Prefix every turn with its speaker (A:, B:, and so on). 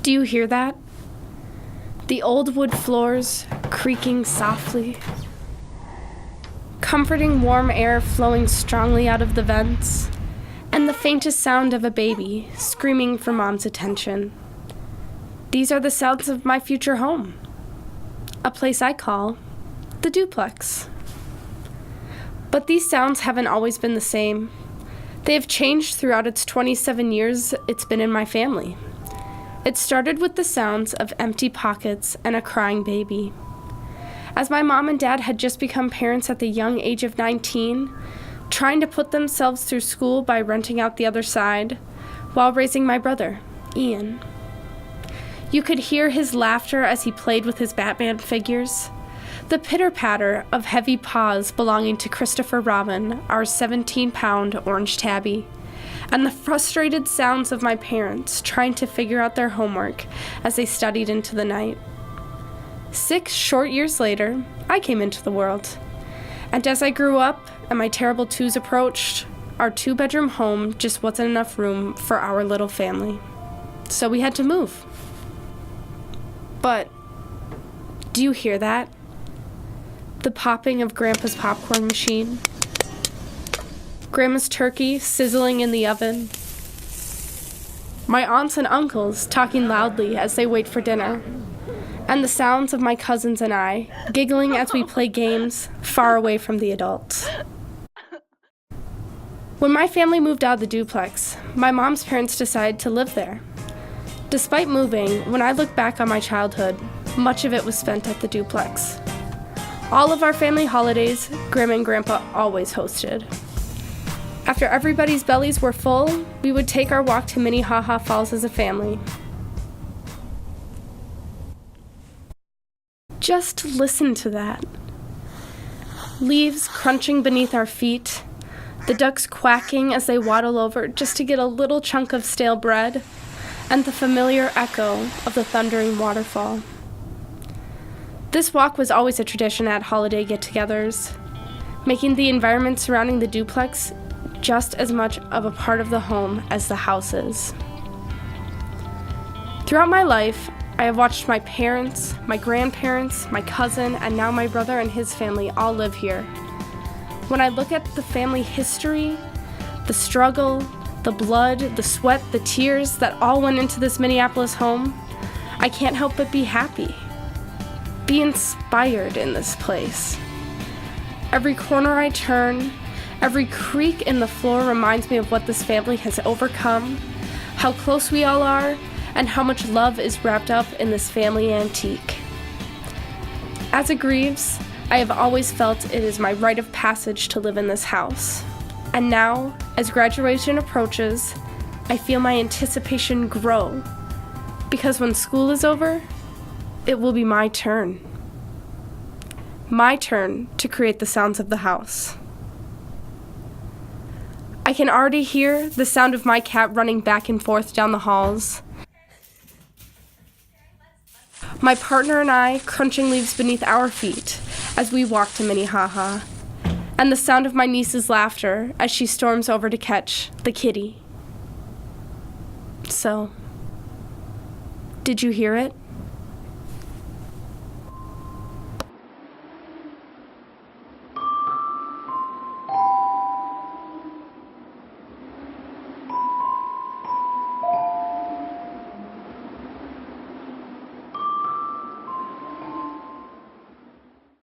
A: Do you hear that? The old wood floors creaking softly. Comforting warm air flowing strongly out of the vents, and the faintest sound of a baby screaming for mom's attention. These are the sounds of my future home, a place I call the Duplex. But these sounds haven't always been the same. They have changed throughout its 27 years it's been in my family. It started with the sounds of empty pockets and a crying baby. As my mom and dad had just become parents at the young age of 19, trying to put themselves through school by renting out the other side, while raising my brother, Ian. You could hear his laughter as he played with his Batman figures, the pitter-patter of heavy paws belonging to Christopher Robin, our 17-pound orange tabby, and the frustrated sounds of my parents trying to figure out their homework as they studied into the night. 6 short years later, I came into the world. And as I grew up and my terrible twos approached, our 2-bedroom home just wasn't enough room for our little family. So we had to move. But do you hear that? The popping of Grandpa's popcorn machine. Grandma's turkey sizzling in the oven. My aunts and uncles talking loudly as they wait for dinner. And the sounds of my cousins and I giggling as we play games far away from the adults. When my family moved out of the duplex, my mom's parents decided to live there. Despite moving, when I look back on my childhood, much of it was spent at the duplex. All of our family holidays, Grandma and Grandpa always hosted. After everybody's bellies were full, we would take our walk to Minnehaha Falls as a family. Just listen to that. Leaves crunching beneath our feet, the ducks quacking as they waddle over just to get a little chunk of stale bread, and the familiar echo of the thundering waterfall. This walk was always a tradition at holiday get-togethers, making the environment surrounding the duplex just as much of a part of the home as the house is. Throughout my life, I have watched my parents, my grandparents, my cousin, and now my brother and his family all live here. When I look at the family history, the struggle, the blood, the sweat, the tears that all went into this Minneapolis home, I can't help but be happy, be inspired in this place. Every corner I turn, every creak in the floor reminds me of what this family has overcome, how close we all are, and how much love is wrapped up in this family antique. As a Greaves, I have always felt it is my rite of passage to live in this house. And now, as graduation approaches, I feel my anticipation grow, because when school is over, it will be my turn. My turn to create the sounds of the house. I can already hear the sound of my cat running back and forth down the halls, my partner and I crunching leaves beneath our feet as we walk to Minnehaha, and the sound of my niece's laughter as she storms over to catch the kitty. So, did you hear it?